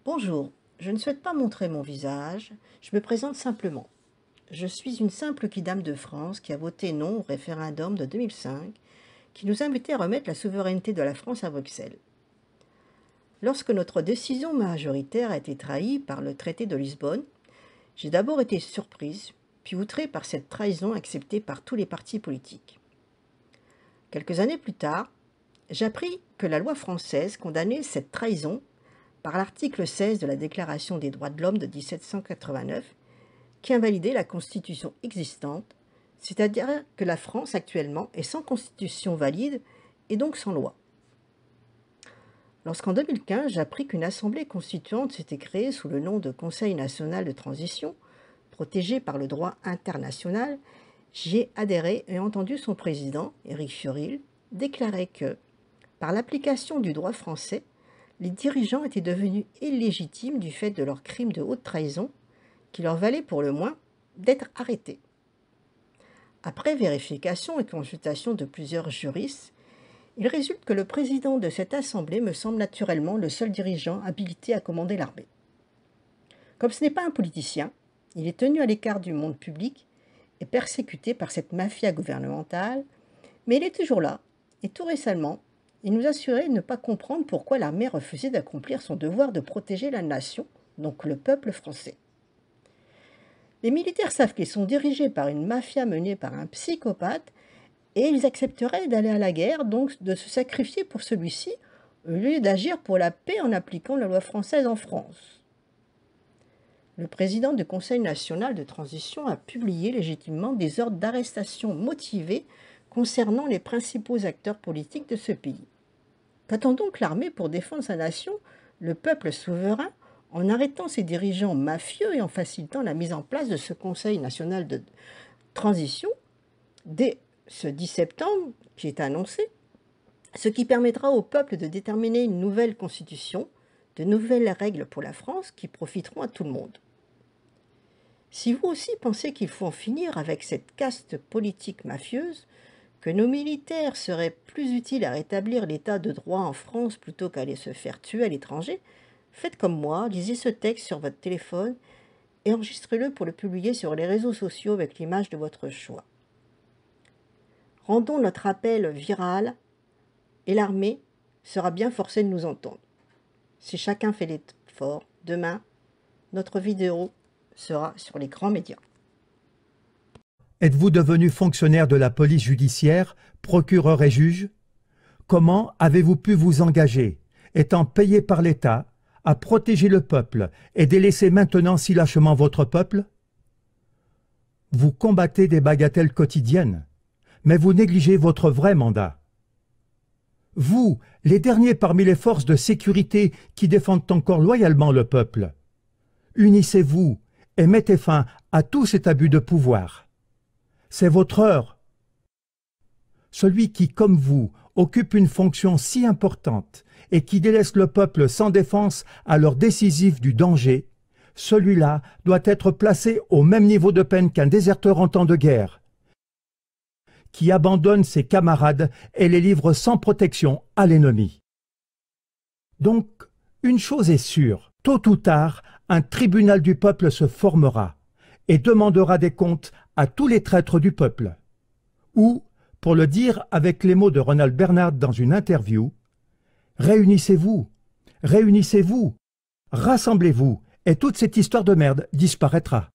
Bonjour, je ne souhaite pas montrer mon visage, je me présente simplement. Je suis une simple quidame de France qui a voté non au référendum de 2005 qui nous invitait à remettre la souveraineté de la France à Bruxelles. Lorsque notre décision majoritaire a été trahie par le traité de Lisbonne, j'ai d'abord été surprise, puis outrée par cette trahison acceptée par tous les partis politiques. Quelques années plus tard, j'appris que la loi française condamnait cette trahison par l'article 16 de la Déclaration des droits de l'homme de 1789, qui invalidait la constitution existante, c'est-à-dire que la France actuellement est sans constitution valide et donc sans loi. Lorsqu'en 2015, j'appris qu'une assemblée constituante s'était créée sous le nom de Conseil national de transition, protégé par le droit international, j'y ai adhéré et entendu son président, Éric Fiorilde, déclarer que, par l'application du droit français, les dirigeants étaient devenus illégitimes du fait de leur crime de haute trahison, qui leur valait pour le moins d'être arrêtés. Après vérification et consultation de plusieurs juristes, il résulte que le président de cette assemblée me semble naturellement le seul dirigeant habilité à commander l'armée. Comme ce n'est pas un politicien, il est tenu à l'écart du monde public et persécuté par cette mafia gouvernementale, mais il est toujours là, et tout récemment, il nous assurait de ne pas comprendre pourquoi l'armée refusait d'accomplir son devoir de protéger la nation, donc le peuple français. Les militaires savent qu'ils sont dirigés par une mafia menée par un psychopathe et ils accepteraient d'aller à la guerre, donc de se sacrifier pour celui-ci, au lieu d'agir pour la paix en appliquant la loi française en France. Le président du Conseil national de transition a publié légitimement des ordres d'arrestation motivés concernant les principaux acteurs politiques de ce pays. Qu'attend donc l'armée pour défendre sa nation, le peuple souverain, en arrêtant ses dirigeants mafieux et en facilitant la mise en place de ce Conseil national de transition dès ce 10 septembre qui est annoncé, ce qui permettra au peuple de déterminer une nouvelle constitution, de nouvelles règles pour la France qui profiteront à tout le monde. Si vous aussi pensez qu'il faut en finir avec cette caste politique mafieuse, que nos militaires seraient plus utiles à rétablir l'état de droit en France plutôt qu'à aller se faire tuer à l'étranger, faites comme moi, lisez ce texte sur votre téléphone et enregistrez-le pour le publier sur les réseaux sociaux avec l'image de votre choix. Rendons notre appel viral et l'armée sera bien forcée de nous entendre. Si chacun fait l'effort, demain, notre vidéo sera sur les grands médias. Êtes-vous devenu fonctionnaire de la police judiciaire, procureur et juge? Comment avez-vous pu vous engager, étant payé par l'État, à protéger le peuple et délaisser maintenant si lâchement votre peuple? Vous combattez des bagatelles quotidiennes, mais vous négligez votre vrai mandat. Vous, les derniers parmi les forces de sécurité qui défendent encore loyalement le peuple, unissez-vous et mettez fin à tout cet abus de pouvoir. C'est votre heure. Celui qui, comme vous, occupe une fonction si importante et qui délaisse le peuple sans défense à l'heure décisive du danger, celui-là doit être placé au même niveau de peine qu'un déserteur en temps de guerre, qui abandonne ses camarades et les livre sans protection à l'ennemi. Donc, une chose est sûre, tôt ou tard, un tribunal du peuple se formera et demandera des comptes à tous les traîtres du peuple. Ou, pour le dire avec les mots de Ronald Bernard dans une interview, « Réunissez-vous, réunissez-vous, rassemblez-vous, et toute cette histoire de merde disparaîtra. »